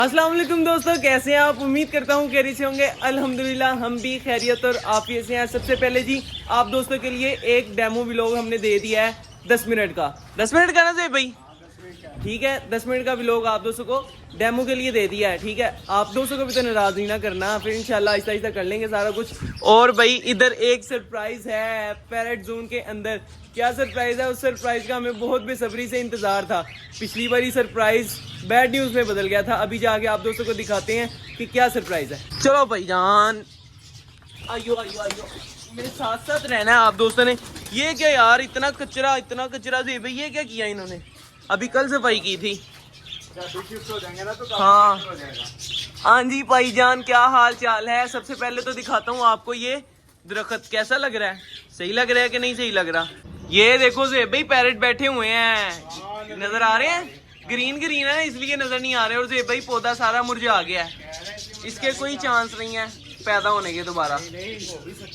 अस्सलाम वालेकुम दोस्तों, कैसे हैं आप? उम्मीद करता हूँ खैरियत से होंगे। अल्हम्दुलिल्लाह हम भी खैरियत और आफियत से हैं। सबसे पहले जी आप दोस्तों के लिए एक डेमो व्लॉग हमने दे दिया है 10 मिनट का। 10 मिनट का ना से भाई, ठीक है, 10 मिनट का व्लॉग आप दोस्तों को डेमो के लिए दे दिया है। ठीक है, आप दोस्तों को भी तो नाराज नहीं ना करना, फिर इंशाल्लाह आहिस्ता आहिस्ता कर लेंगे सारा कुछ। और भाई इधर एक सरप्राइज है पैरेट जोन के अंदर। क्या सरप्राइज है? उस सरप्राइज का हमें बहुत बेसब्री से इंतजार था। पिछली बारी सरप्राइज बैड न्यूज में बदल गया था। अभी जाके आप दोस्तों को दिखाते हैं कि क्या सरप्राइज है। चलो भाईजान, आइयो आइयो आइयो, मेरे साथ साथ रहना है आप दोस्तों ने। ये क्या यार, इतना कचरा से भाई, ये क्या किया इन्होंने? अभी कल सफाई की थी। हो जाएंगे ना तो हाँ हो जाएगा। हाँ जी भाईजान, क्या हाल चाल है? सबसे पहले तो दिखाता हूँ आपको ये दरख्त कैसा लग रहा है। सही लग रहा है कि नहीं सही लग रहा? ये देखो ज़ेब भाई, पैरेट बैठे हुए हैं, नजर आ रहे हैं? ग्रीन ग्रीन है इसलिए नजर नहीं आ रहे। और ज़ेब भाई पौधा सारा मुरझा गया है, इसके कोई चांस नहीं है पैदा होने के दोबारा।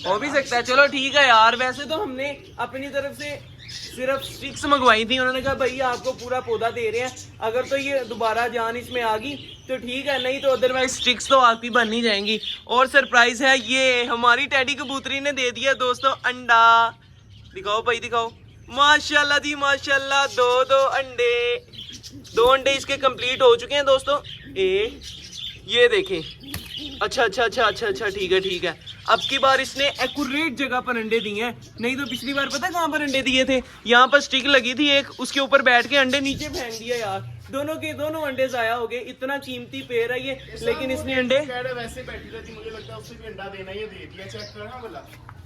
हो भी सकता है। चलो ठीक है यार, वैसे तो हमने अपनी तरफ से सिर्फ स्टिक्स मंगवाई थी। उन्होंने कहा भाई आपको पूरा पौधा दे रहे हैं, अगर तो ये दोबारा जान इसमें आ गई तो ठीक है, नहीं तो अदरवाइज स्टिक्स तो आपकी बन ही जाएंगी। और सरप्राइज है, ये हमारी टेडी कबूतरी ने दे दिया दोस्तों अंडा। दिखाओ भाई दिखाओ, माशाल्लाह जी माशाल्लाह, दो अंडे इसके कंप्लीट हो चुके हैं दोस्तों। ये देखें, अच्छा, ठीक है। अब की बार इसने एक्यूरेट जगह पर अंडे दिए हैं। नहीं तो पिछली बार पता कहाँ पर अंडे दिए थे? यहाँ पर स्टिक लगी थी एक, उसके ऊपर बैठ के अंडे नीचे फेंक दिया यार। दोनों अंडे जाया हो गए। इतना कीमती पेड़ है ये, लेकिन इसने अंडे वैसे बैठी रहती, मुझे लगता है उससे भी अंडा देना ही दे दिया। चेक करना बोला,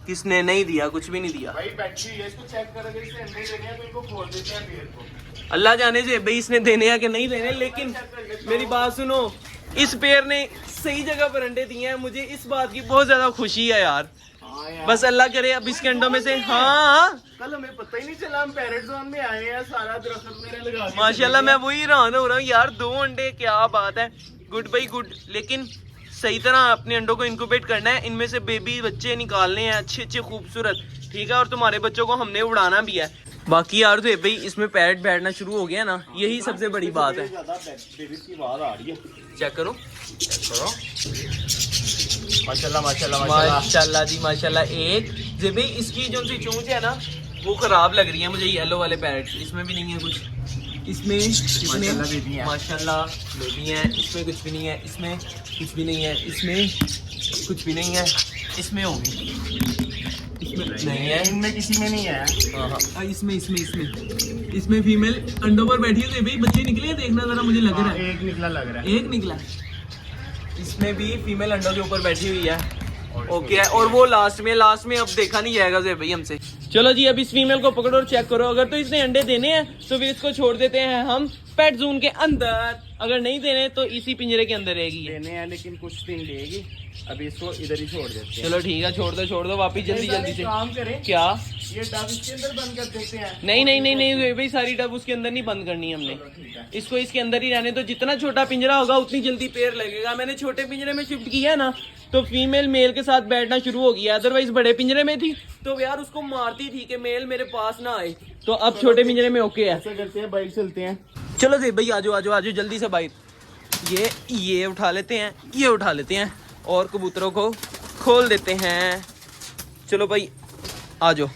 किसने? नहीं दिया, कुछ भी नहीं दिया भाई बैठी है, इसको चेक कर, अगर इसे अंडे देने हैं तो इनको खोल देते हैं पेड़ को। अल्लाह जाने से भाई इसने देने हैं कि नहीं देने। लेकिन मेरी बात सुनो, इस पेड़ ने सही जगह पर अंडे दिए हैं। मुझे इस बात की बहुत ज्यादा खुशी है यार। बस अल्लाह करे अब इसके अंडों में से। हाँ कल हमें पता ही नहीं चला, हम पैरेट जोन में आए हैं, सारा दरख्त मेरे लगा के माशाल्लाह, मैं वही हैरान हो रहा हूँ यार। 2 अंडे, क्या बात है, गुड भाई गुड। लेकिन सही तरह अपने अंडों को इंक्यूबेट करना है, इनमें से बेबी बच्चे निकालने हैं अच्छे खूबसूरत, ठीक है। और तुम्हारे बच्चों को हमने उड़ाना भी है। बाकी यार तो भाई इसमें पैरेट बैठना शुरू हो गया ना, यही सबसे बड़ी बात है। चेक करो माशाल्लाह जी माशाल्लाह। एक जे भाई इसकी जो सी चोंच है ना वो खराब लग रही है मुझे, येलो वाले पैरेट। इसमें भी नहीं है कुछ, इसमें माशाल्लाह बेबी है, इसमें कुछ भी नहीं है, इसमें कुछ भी नहीं है, इसमें कुछ भी नहीं है, इसमें होगी, इसमें नहीं है, इनमें किसी में नहीं है। हाँ इसमें फीमेल अंडों पर बैठी है भाई। बच्चे निकले हैं, देखना जरा, मुझे लग रहा है एक निकला लग रहा है, एक निकला। इसमें भी फीमेल अंडों के ऊपर बैठी हुई है। ओके है। और वो लास्ट में अब देखा नहीं जाएगा ज़ेब भाई हमसे। चलो जी, अब इस फीमेल को पकड़ो और चेक करो। अगर तो इसने अंडे देने हैं तो फिर इसको छोड़ देते हैं हम पेट जोन के अंदर। अगर नहीं देने तो इसी पिंजरे के अंदर रहेगी। देने हैं लेकिन कुछ दिन लेगी, अभी इसको इधर ही छोड़ देते हैं। चलो ठीक है, छोड़ दो वापिस जल्दी से। काम करें क्या? ये डब इसके अंदर बंद कर देते हैं। नहीं भाई, सारी डब उसके अंदर नहीं बंद करनी हमने, इसको इसके अंदर ही रहने। तो जितना छोटा पिंजरा होगा उतनी जल्दी पेड़ लगेगा। मैंने छोटे पिंजरे में शिफ्ट किया ना तो फीमेल मेल के साथ बैठना शुरू हो गया। अदरवाइज बड़े पिंजरे में थी तो यार उसको मारती थी कि मेल मेरे पास ना आए। तो अब छोटे पिंजरे में ओके है। ऐसा करते हैं, बाइक चलते हैं। चलो जी भाई, आजो जल्दी से बाइक। ये उठा लेते हैं, और कबूतरों को खोल देते हैं। चलो भाई आजो,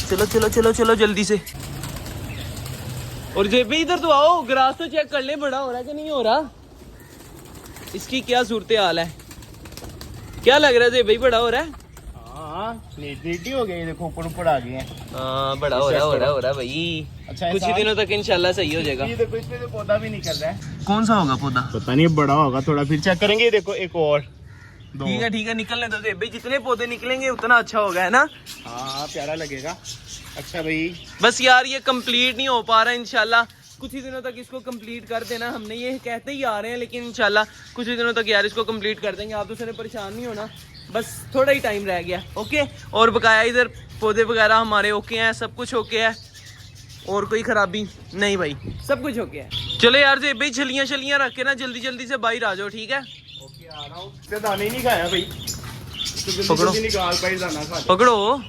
चलो जल्दी से। और जेब भाई इधर तो आओ, ग्रास तो चेक कर ले, बड़ा हो रहा है कि नहीं हो रहा? इसकी क्या सूरत हाल है? क्या लग रहा है जेब भाई, बड़ा हो रहा है? हाँ नीट हो गए, देखो ऊपर आ गए हैं। हाँ बड़ा हो रहा भाई। अच्छा, कुछ ही दिनों तक इंशाल्लाह सही हो जाएगा। ये देखो, इसमें तो पौधा भी निकल रहा है। कौन सा होगा पौधा? पता नहीं, बड़ा होगा थोड़ा, फिर चेक करेंगे। देखो एक और दो। ठीक है, निकलने दो भाई, जितने पौधे निकलेंगे उतना अच्छा होगा, है ना? हाँ प्यारा लगेगा। अच्छा भाई, बस यार ये कंप्लीट नहीं हो पा रहा है। इंशाल्लाह कुछ ही दिनों तक इसको कंप्लीट कर देना। हमने ये कहते ही आ रहे हैं, लेकिन इंशाल्लाह कुछ ही दिनों तक यार इसको कंप्लीट कर देंगे। आप दूसरे परेशान नहीं होना, बस थोड़ा ही टाइम रह गया। ओके। और बकाया इधर पौधे वगैरह हमारे ओके हैं, सब कुछ ओके है, और कोई खराबी नहीं भाई, सब कुछ ओके है। चलो यार जी भाई, छलियां रख के ना जल्दी से बाहर आ जाओ, ठीक है? ओके आ रहा हूँ। दाने नहीं खाया भाई, पकड़ो निकाल पाई दाना खा। पकड़ो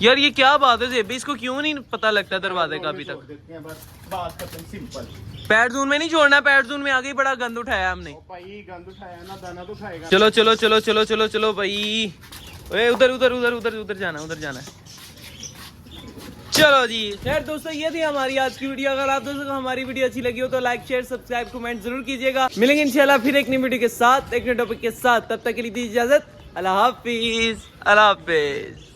यार, ये क्या बात है जेबी, इसको क्यों नहीं पता लगता दरवाजे का अभी तक? बात खत्म, सिंपल। पैर जून में नहीं छोड़ना, पैर जून में आगे ही बड़ा गंद उठाया हमने। ओ भाई गंद उठाया ना, दाना तो खाएगा। चलो चलो चलो चलो चलो चलो भाई, ओए उधर उधर उधर उधर उधर जाना, उधर जाना है। चलो जी, खैर दोस्तों ये थी हमारी आज की वीडियो। अगर आप दोस्तों को हमारी वीडियो अच्छी लगी हो तो लाइक शेयर सब्सक्राइब कमेंट जरूर कीजिएगा। मिलेंगे इंशाल्लाह फिर एक नई वीडियो के साथ, एक नए टॉपिक के साथ। तब तक के लिए दीजिए इजाजत। अल्लाह हाफिज, अल्लाह हाफिज।